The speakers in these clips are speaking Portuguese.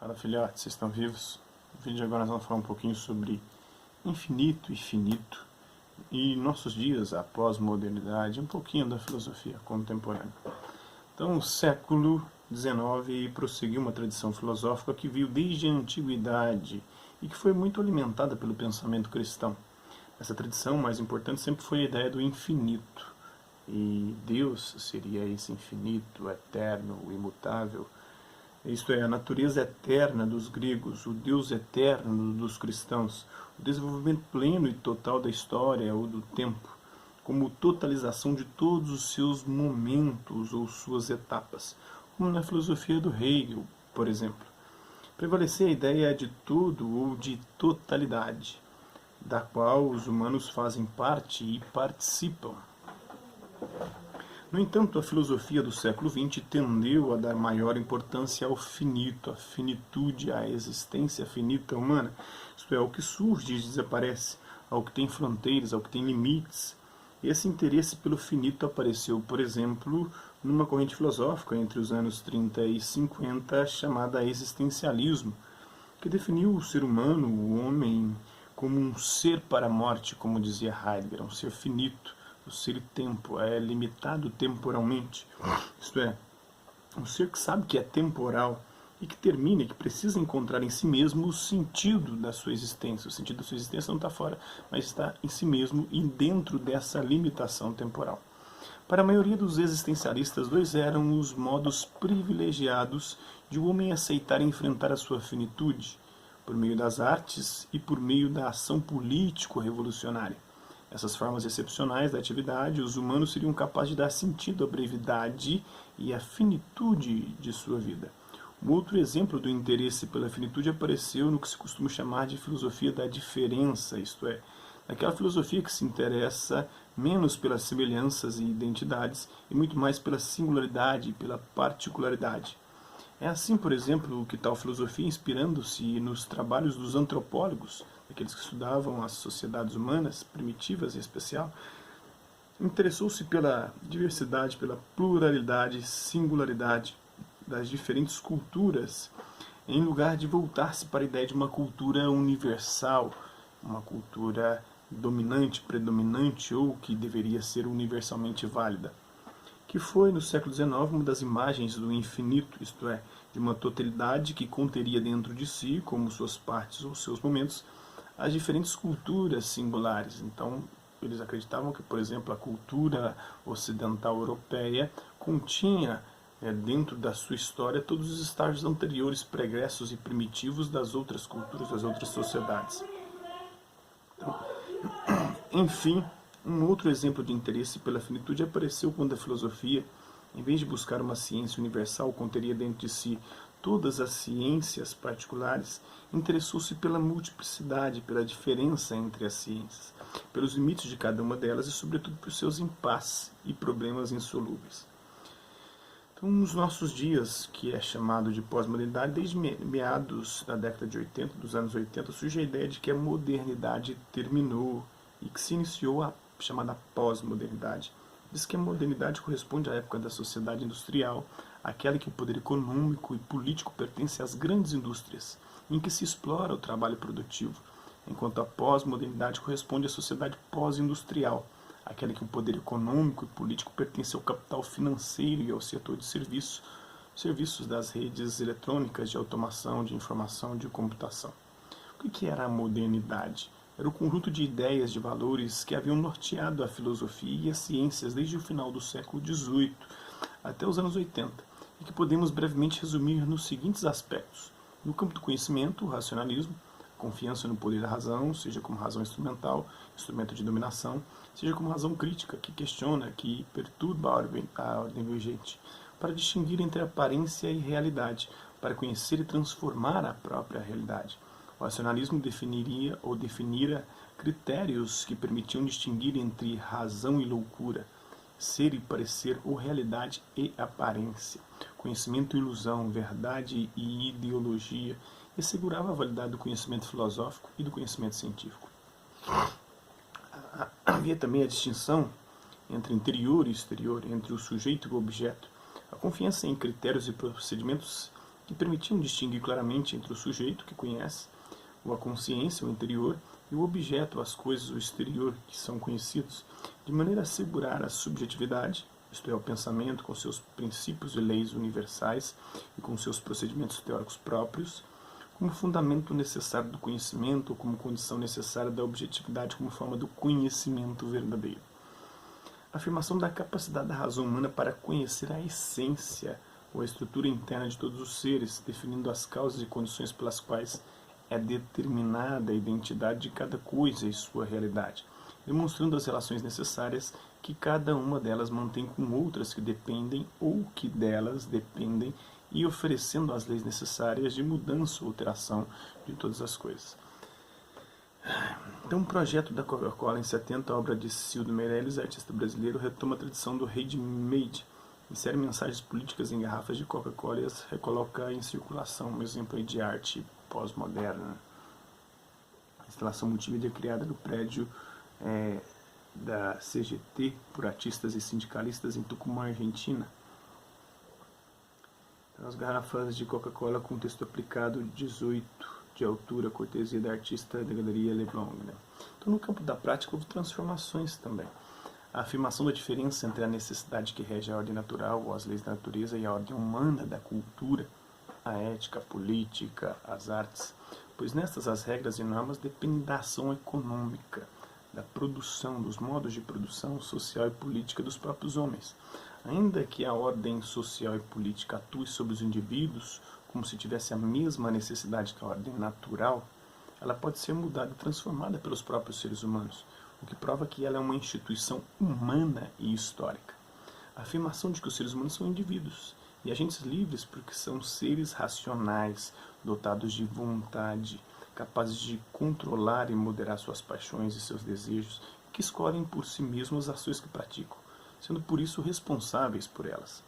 Fala, filhotes, vocês estão vivos? No vídeo de agora nós vamos falar um pouquinho sobre infinito e finito e nossos dias, a pós-modernidade, um pouquinho da filosofia contemporânea. Então, o século XIX prosseguiu uma tradição filosófica que veio desde a antiguidade e que foi muito alimentada pelo pensamento cristão. Essa tradição mais importante sempre foi a ideia do infinito. E Deus seria esse infinito, eterno, imutável. Isto é, a natureza eterna dos gregos, o Deus eterno dos cristãos, o desenvolvimento pleno e total da história ou do tempo, como totalização de todos os seus momentos ou suas etapas, como na filosofia do Hegel, por exemplo. Prevalecia a ideia de todo ou de totalidade, da qual os humanos fazem parte e participam. No entanto, a filosofia do século XX tendeu a dar maior importância ao finito, à finitude, à existência finita humana, isto é, ao que surge e desaparece, ao que tem fronteiras, ao que tem limites. Esse interesse pelo finito apareceu, por exemplo, numa corrente filosófica entre os anos 30 e 50 chamada existencialismo, que definiu o ser humano, o homem, como um ser para a morte, como dizia Heidegger, um ser finito. O ser tempo é limitado temporalmente, isto é, um ser que sabe que é temporal e que termina, e que precisa encontrar em si mesmo o sentido da sua existência. O sentido da sua existência não está fora, mas está em si mesmo e dentro dessa limitação temporal. Para a maioria dos existencialistas, dois eram os modos privilegiados de o homem aceitar e enfrentar a sua finitude, por meio das artes e por meio da ação político-revolucionária. Essas formas excepcionais da atividade, os humanos seriam capazes de dar sentido à brevidade e à finitude de sua vida. Um outro exemplo do interesse pela finitude apareceu no que se costuma chamar de filosofia da diferença, isto é, naquela filosofia que se interessa menos pelas semelhanças e identidades e muito mais pela singularidade e pela particularidade. É assim, por exemplo, que tal filosofia, inspirando-se nos trabalhos dos antropólogos, aqueles que estudavam as sociedades humanas, primitivas em especial, interessou-se pela diversidade, pela pluralidade, singularidade das diferentes culturas, em lugar de voltar-se para a ideia de uma cultura universal, uma cultura dominante, predominante ou que deveria ser universalmente válida, que foi, no século XIX, uma das imagens do infinito, isto é, de uma totalidade que conteria dentro de si, como suas partes ou seus momentos, as diferentes culturas singulares. Então, eles acreditavam que, por exemplo, a cultura ocidental europeia continha dentro da sua história todos os estágios anteriores, pregressos e primitivos das outras culturas, das outras sociedades. Então, enfim, um outro exemplo de interesse pela finitude apareceu quando a filosofia, em vez de buscar uma ciência universal, conteria dentro de si todas as ciências particulares, interessou-se pela multiplicidade, pela diferença entre as ciências, pelos limites de cada uma delas e, sobretudo, por seus impasses e problemas insolúveis. Então, nos nossos dias, que é chamado de pós-modernidade, desde meados da década de 80, dos anos 80, surge a ideia de que a modernidade terminou e que se iniciou a chamada pós-modernidade. Diz que a modernidade corresponde à época da sociedade industrial, aquela em que o poder econômico e político pertence às grandes indústrias, em que se explora o trabalho produtivo, enquanto a pós-modernidade corresponde à sociedade pós-industrial, aquela em que o poder econômico e político pertence ao capital financeiro e ao setor de serviços das redes eletrônicas, de automação, de informação, de computação. O que era a modernidade? Era o conjunto de ideias, de valores que haviam norteado a filosofia e as ciências desde o final do século XVIII até os anos 80, e que podemos brevemente resumir nos seguintes aspectos. No campo do conhecimento, o racionalismo, a confiança no poder da razão, seja como razão instrumental, instrumento de dominação, seja como razão crítica, que questiona, que perturba a ordem vigente, para distinguir entre aparência e realidade, para conhecer e transformar a própria realidade. O racionalismo definira critérios que permitiam distinguir entre razão e loucura, ser e parecer ou realidade e aparência, conhecimento e ilusão, verdade e ideologia, e assegurava a validade do conhecimento filosófico e do conhecimento científico. Havia também a distinção entre interior e exterior, entre o sujeito e o objeto. A confiança em critérios e procedimentos que permitiam distinguir claramente entre o sujeito, que conhece, ou a consciência, o interior, e o objeto, as coisas, o exterior, que são conhecidos, de maneira a assegurar a subjetividade, isto é, o pensamento com seus princípios e leis universais e com seus procedimentos teóricos próprios, como fundamento necessário do conhecimento ou como condição necessária da objetividade como forma do conhecimento verdadeiro. A afirmação da capacidade da razão humana para conhecer a essência ou a estrutura interna de todos os seres, definindo as causas e condições pelas quais é determinada a identidade de cada coisa e sua realidade, demonstrando as relações necessárias que cada uma delas mantém com outras que dependem ou que delas dependem e oferecendo as leis necessárias de mudança ou alteração de todas as coisas. Então, o projeto da Coca-Cola em 70, a obra de Cildo Meirelles, artista brasileiro, retoma a tradição do handmade, insere mensagens políticas em garrafas de Coca-Cola e as recoloca em circulação, um exemplo de arte pós-moderna. A instalação multimídia criada no prédio da CGT por artistas e sindicalistas em Tucumã, Argentina. Então, as garrafas de Coca-Cola com texto aplicado 18 de altura, cortesia da artista da Galeria Leblon. Então, no campo da prática, houve transformações também. A afirmação da diferença entre a necessidade que rege a ordem natural, ou as leis da natureza, e a ordem humana da cultura, a ética, a política, as artes, pois nestas as regras e normas dependem da ação econômica, da produção, dos modos de produção social e política dos próprios homens. Ainda que a ordem social e política atue sobre os indivíduos como se tivesse a mesma necessidade que a ordem natural, ela pode ser mudada e transformada pelos próprios seres humanos, o que prova que ela é uma instituição humana e histórica. A afirmação de que os seres humanos são indivíduos e agentes livres porque são seres racionais, dotados de vontade, capazes de controlar e moderar suas paixões e seus desejos, que escolhem por si mesmos as ações que praticam, sendo por isso responsáveis por elas.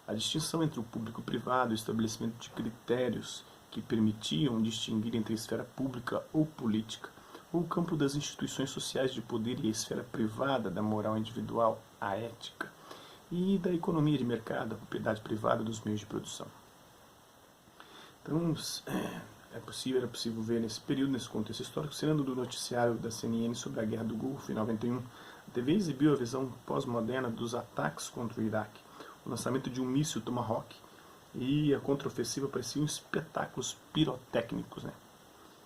A distinção entre o público e o privado, o estabelecimento de critérios que permitiam distinguir entre a esfera pública ou política, ou o campo das instituições sociais de poder e a esfera privada da moral individual, a ética, e da economia de mercado, a propriedade privada dos meios de produção. Então, era possível ver nesse período, nesse contexto histórico, sendo do noticiário da CNN sobre a Guerra do Golfo, em 91, a TV exibiu a visão pós-moderna dos ataques contra o Iraque, o lançamento de um míssil Tomahawk e a contraofensiva pareciam espetáculos pirotécnicos.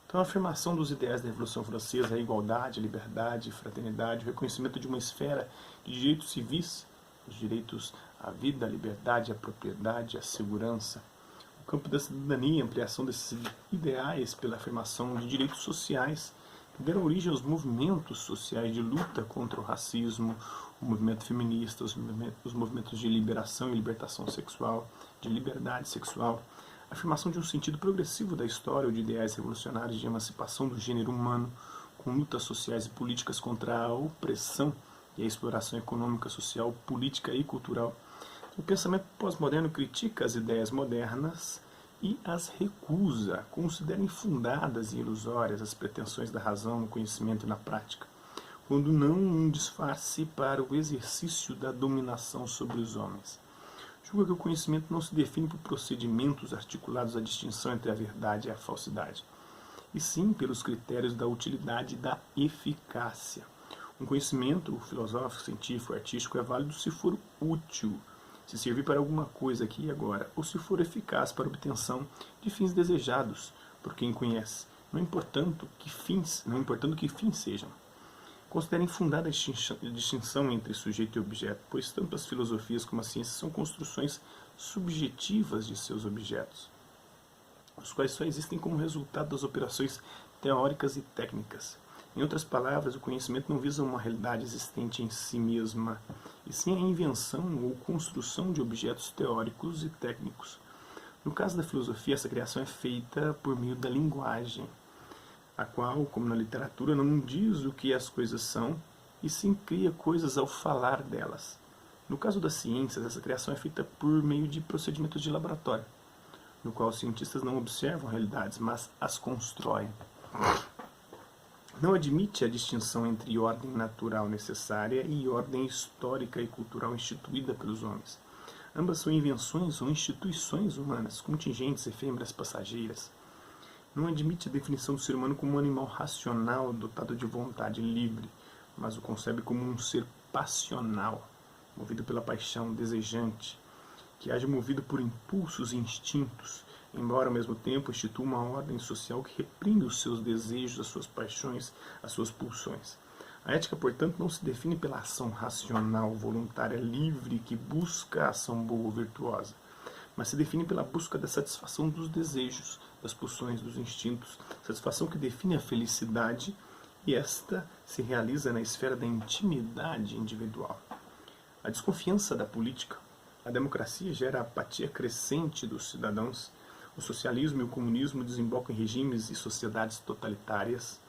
Então, a afirmação dos ideais da Revolução Francesa, a igualdade, a liberdade, a fraternidade, o reconhecimento de uma esfera de direitos civis, os direitos à vida, à liberdade, à propriedade, à segurança, o campo da cidadania, a ampliação desses ideais pela afirmação de direitos sociais, que deram origem aos movimentos sociais de luta contra o racismo, o movimento feminista, os movimentos de liberação e libertação sexual, de liberdade sexual, a afirmação de um sentido progressivo da história ou de ideais revolucionários de emancipação do gênero humano, com lutas sociais e políticas contra a opressão e a exploração econômica, social, política e cultural. O pensamento pós-moderno critica as ideias modernas e as recusa, considera infundadas e ilusórias as pretensões da razão no conhecimento e na prática, quando não um disfarce para o exercício da dominação sobre os homens. Julga que o conhecimento não se define por procedimentos articulados à distinção entre a verdade e a falsidade, e sim pelos critérios da utilidade e da eficácia. Um conhecimento filosófico, científico, artístico é válido se for útil, se servir para alguma coisa aqui e agora, ou se for eficaz para a obtenção de fins desejados por quem conhece, não importando que fins sejam. Considera infundada a distinção entre sujeito e objeto, pois tanto as filosofias como a ciência são construções subjetivas de seus objetos, os quais só existem como resultado das operações teóricas e técnicas. Em outras palavras, o conhecimento não visa uma realidade existente em si mesma, e sim a invenção ou construção de objetos teóricos e técnicos. No caso da filosofia, essa criação é feita por meio da linguagem, a qual, como na literatura, não diz o que as coisas são, e sim cria coisas ao falar delas. No caso das ciências, essa criação é feita por meio de procedimentos de laboratório, no qual os cientistas não observam realidades, mas as constroem. Não admite a distinção entre ordem natural necessária e ordem histórica e cultural instituída pelos homens. Ambas são invenções ou instituições humanas, contingentes, efêmeras, passageiras. Não admite a definição do ser humano como um animal racional, dotado de vontade livre, mas o concebe como um ser passional, movido pela paixão, desejante, que age movido por impulsos e instintos, embora ao mesmo tempo institua uma ordem social que reprime os seus desejos, as suas paixões, as suas pulsões. A ética, portanto, não se define pela ação racional, voluntária, livre, que busca a ação boa ou virtuosa, mas se define pela busca da satisfação dos desejos, das pulsões, dos instintos, satisfação que define a felicidade, e esta se realiza na esfera da intimidade individual. A desconfiança da política, a democracia gera a apatia crescente dos cidadãos, o socialismo e o comunismo desembocam em regimes e sociedades totalitárias.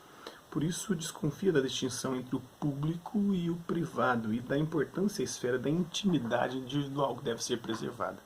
Por isso, desconfia da distinção entre o público e o privado e da importância à esfera da intimidade individual que deve ser preservada.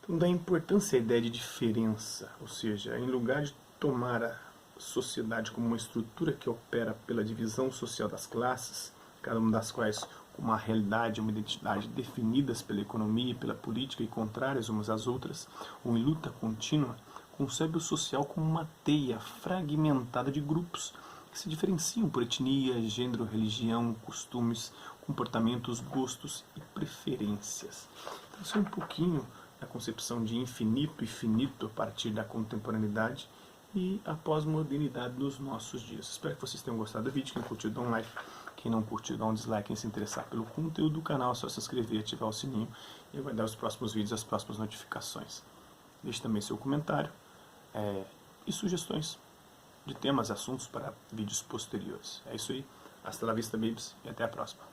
Então, dá importância à ideia de diferença, ou seja, em lugar de tomar a sociedade como uma estrutura que opera pela divisão social das classes, cada uma das quais com uma realidade, uma identidade definidas pela economia e pela política e contrárias umas às outras, ou em luta contínua, concebe o social como uma teia fragmentada de grupos que se diferenciam por etnia, gênero, religião, costumes, comportamentos, gostos e preferências. Então, isso é um pouquinho da concepção de infinito e finito a partir da contemporaneidade e a pós-modernidade nos nossos dias. Espero que vocês tenham gostado do vídeo. Quem curtiu, dá um like. Quem não curtiu, dá um dislike. Quem se interessar pelo conteúdo do canal, é só se inscrever e ativar o sininho e aguardar os próximos vídeos, as próximas notificações. Deixe também seu comentário e sugestões de temas, assuntos para vídeos posteriores. É isso aí. Hasta la vista, babies, e até a próxima.